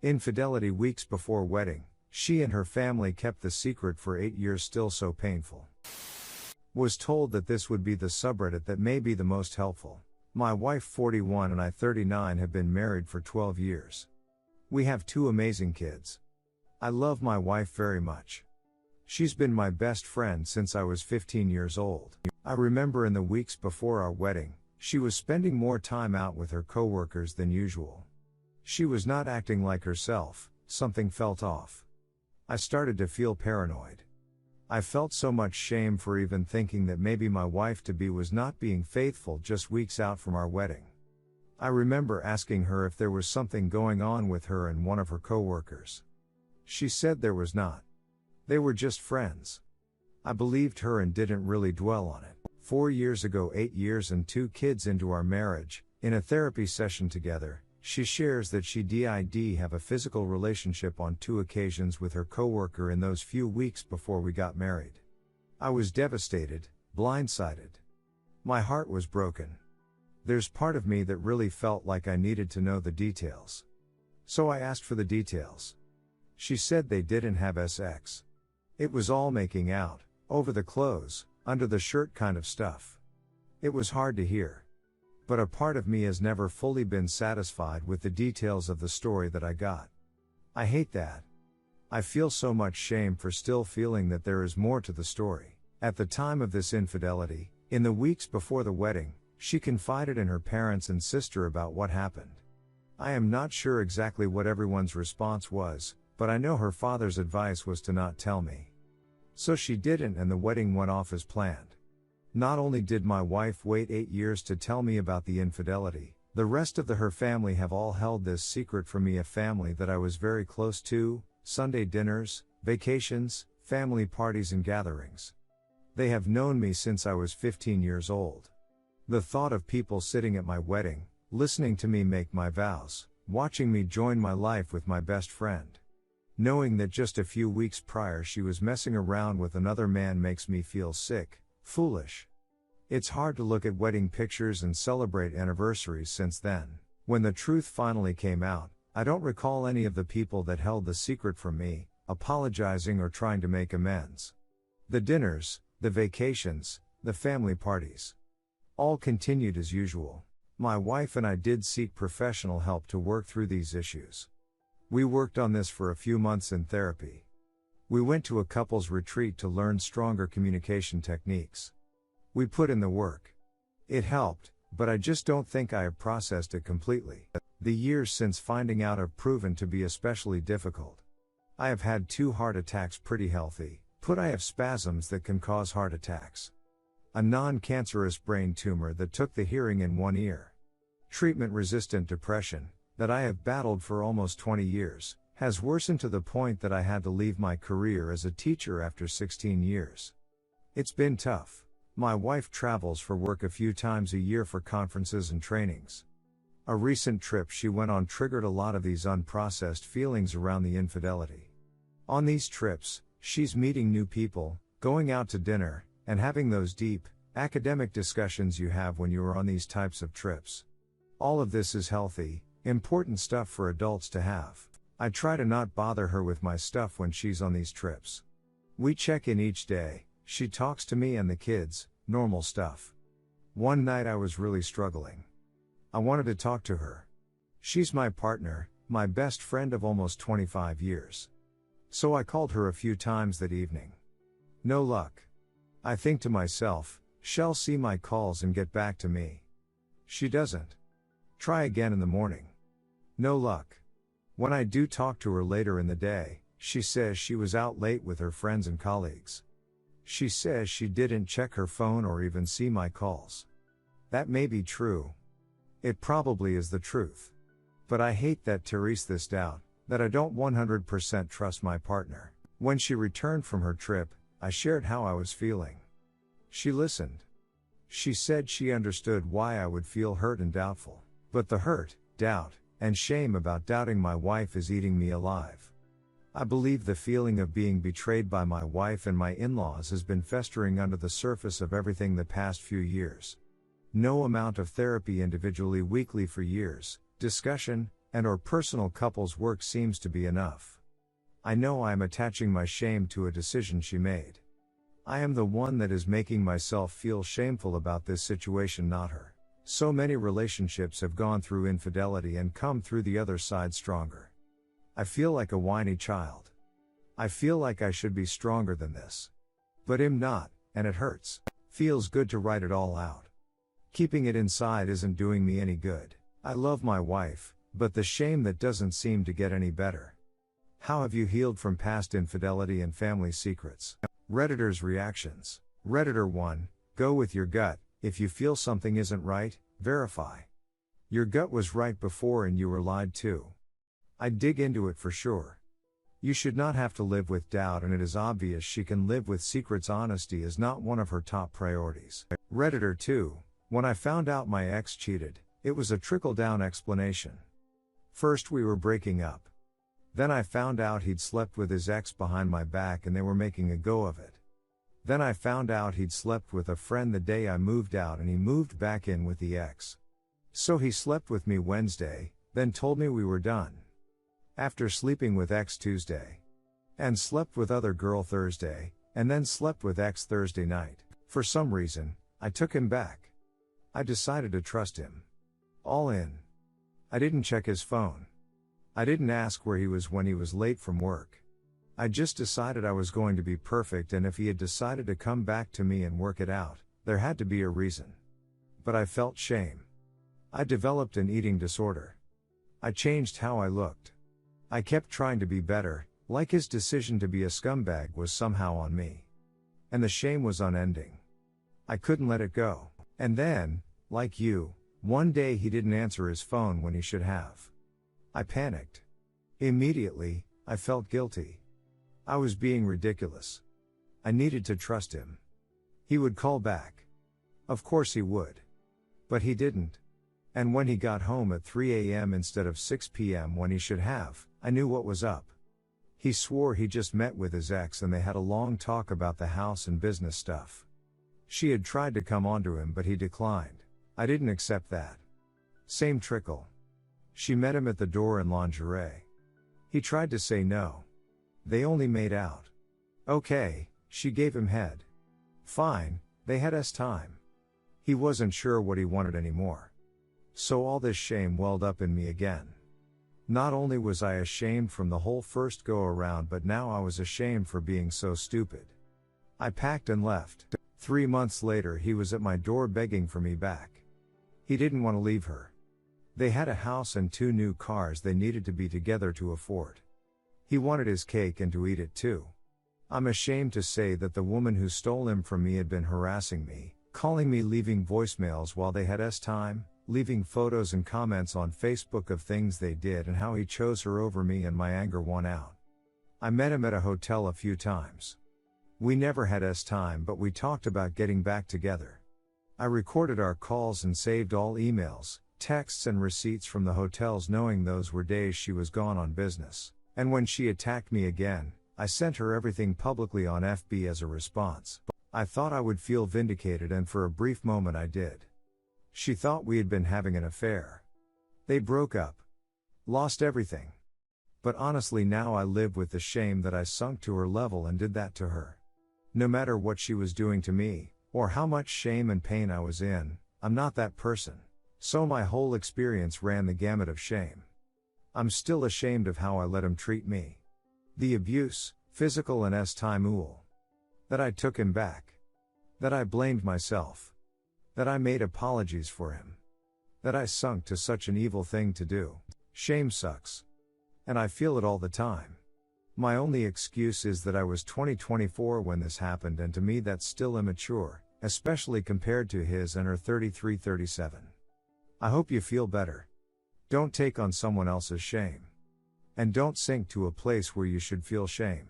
Infidelity weeks before wedding. She and her family kept the secret for 8 years, still so painful. Was told that this would be the subreddit that may be the most helpful. My wife 41 and I 39 have been married for 12 years. We have 2 amazing kids. I love my wife very much. She's been my best friend since I was 15 years old. I remember in the weeks before our wedding, she was spending more time out with her coworkers than usual. She was not acting like herself, something felt off. I started to feel paranoid. I felt so much shame for even thinking that maybe my wife-to-be was not being faithful just weeks out from our wedding. I remember asking her if there was something going on with her and one of her coworkers. She said there was not. They were just friends. I believed her and didn't really dwell on it. 4 years ago, 8 years and 2 kids into our marriage, in a therapy session together, she shares that she did have a physical relationship on 2 occasions with her coworker in those few weeks before we got married. I was devastated, blindsided. My heart was broken. There's part of me that really felt like I needed to know the details. So I asked for the details. She said they didn't have sex. It was all making out, over the clothes, under the shirt kind of stuff. It was hard to hear. But a part of me has never fully been satisfied with the details of the story that I got. I hate that. I feel so much shame for still feeling that there is more to the story. At the time of this infidelity, in the weeks before the wedding, she confided in her parents and sister about what happened. I am not sure exactly what everyone's response was, but I know her father's advice was to not tell me. So she didn't, and the wedding went off as planned. Not only did my wife wait 8 years to tell me about the infidelity, the rest of her family have all held this secret from me, a family that I was very close to, Sunday dinners, vacations, family parties and gatherings. They have known me since I was 15 years old. The thought of people sitting at my wedding, listening to me make my vows, watching me join my life with my best friend, knowing that just a few weeks prior she was messing around with another man makes me feel sick, foolish. It's hard to look at wedding pictures and celebrate anniversaries since then. When the truth finally came out, I don't recall any of the people that held the secret from me, apologizing or trying to make amends. The dinners, the vacations, the family parties, all continued as usual. My wife and I did seek professional help to work through these issues. We worked on this for a few months in therapy. We went to a couples retreat to learn stronger communication techniques. We put in the work. It helped, but I just don't think I have processed it completely. The years since finding out have proven to be especially difficult. I have had 2 heart attacks pretty healthy, but I have spasms that can cause heart attacks. A non-cancerous brain tumor that took the hearing in one ear. Treatment-resistant depression, that I have battled for almost 20 years, has worsened to the point that I had to leave my career as a teacher after 16 years. It's been tough. My wife travels for work a few times a year for conferences and trainings. A recent trip she went on triggered a lot of these unprocessed feelings around the infidelity. On these trips, she's meeting new people, going out to dinner, and having those deep, academic discussions you have when you are on these types of trips. All of this is healthy, important stuff for adults to have. I try to not bother her with my stuff when she's on these trips. We check in each day, she talks to me and the kids, normal stuff. One night I was really struggling. I wanted to talk to her. She's my partner, my best friend of almost 25 years. So I called her a few times that evening. No luck. I think to myself, she'll see my calls and get back to me. She doesn't. Try again in the morning. No luck. When I do talk to her later in the day, she says she was out late with her friends and colleagues. She says she didn't check her phone or even see my calls. That may be true. It probably is the truth. But I hate that Therese this doubt, that I don't 100% trust my partner. When she returned from her trip, I shared how I was feeling. She listened. She said she understood why I would feel hurt and doubtful. But the hurt, doubt, and shame about doubting my wife is eating me alive. I believe the feeling of being betrayed by my wife and my in-laws has been festering under the surface of everything the past few years. No amount of therapy individually weekly for years, discussion, and or personal couples work seems to be enough. I know I am attaching my shame to a decision she made. I am the one that is making myself feel shameful about this situation, not her. So many relationships have gone through infidelity and come through the other side stronger. I feel like a whiny child. I feel like I should be stronger than this. But I'm not, and it hurts. Feels good to write it all out. Keeping it inside isn't doing me any good. I love my wife, but the shame that doesn't seem to get any better. How have you healed from past infidelity and family secrets? Redditors' reactions. Redditor 1, go with your gut. If you feel something isn't right, verify. Your gut was right before and you were lied to. I'd dig into it for sure. You should not have to live with doubt, and it is obvious she can live with secrets. Honesty is not one of her top priorities. Redditor 2, when I found out my ex cheated, it was a trickle-down explanation. First we were breaking up. Then I found out he'd slept with his ex behind my back and they were making a go of it. Then I found out he'd slept with a friend the day I moved out and he moved back in with the ex. So he slept with me Wednesday, then told me we were done. After sleeping with ex Tuesday. And slept with other girl Thursday, and then slept with ex Thursday night. For some reason, I took him back. I decided to trust him. All in. I didn't check his phone. I didn't ask where he was when he was late from work. I just decided I was going to be perfect, and if he had decided to come back to me and work it out, there had to be a reason. But I felt shame. I developed an eating disorder. I changed how I looked. I kept trying to be better, like his decision to be a scumbag was somehow on me. And the shame was unending. I couldn't let it go. And then, like you, one day he didn't answer his phone when he should have. I panicked. Immediately, I felt guilty. I was being ridiculous. I needed to trust him. He would call back. Of course he would. But he didn't. And when he got home at 3 a.m. instead of 6 p.m. when he should have, I knew what was up. He swore he just met with his ex and they had a long talk about the house and business stuff. She had tried to come onto him but he declined. I didn't accept that. Same trickle. She met him at the door in lingerie. He tried to say no. They only made out. Okay, she gave him head. Fine, they had time. He wasn't sure what he wanted anymore. So all this shame welled up in me again. Not only was I ashamed from the whole first go around, but now I was ashamed for being so stupid. I packed and left. 3 months later he was at my door begging for me back. He didn't want to leave her. They had a house and 2 new cars they needed to be together to afford. He wanted his cake and to eat it too. I'm ashamed to say that the woman who stole him from me had been harassing me, calling me, leaving voicemails while they had time, leaving photos and comments on Facebook of things they did and how he chose her over me, and my anger won out. I met him at a hotel a few times. We never had time, but we talked about getting back together. I recorded our calls and saved all emails, texts and receipts from the hotels, knowing those were days she was gone on business. And when she attacked me again, I sent her everything publicly on FB as a response. I thought I would feel vindicated, and for a brief moment I did. She thought we had been having an affair. They broke up. Lost everything. But honestly now I live with the shame that I sunk to her level and did that to her. No matter what she was doing to me, or how much shame and pain I was in, I'm not that person. So my whole experience ran the gamut of shame. I'm still ashamed of how I let him treat me. The abuse, physical and time. That I took him back. That I blamed myself. That I made apologies for him. That I sunk to such an evil thing to do. Shame sucks. And I feel it all the time. My only excuse is that I was 24 when this happened, and to me that's still immature, especially compared to his and her 33-37. I hope you feel better. Don't take on someone else's shame. And don't sink to a place where you should feel shame.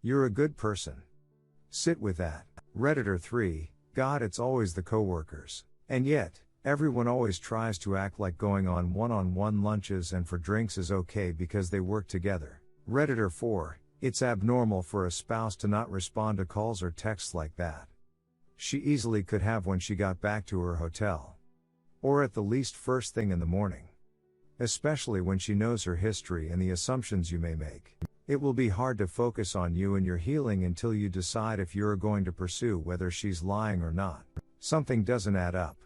You're a good person. Sit with that. Redditor 3, God, it's always the coworkers. And yet, everyone always tries to act like going on one-on-one lunches and for drinks is okay because they work together. Redditor 4, it's abnormal for a spouse to not respond to calls or texts like that. She easily could have when she got back to her hotel. Or at the least first thing in the morning. especially when she knows her history and the assumptions you may make. It will be hard to focus on you and your healing until you decide if you're going to pursue whether she's lying or not. Something doesn't add up.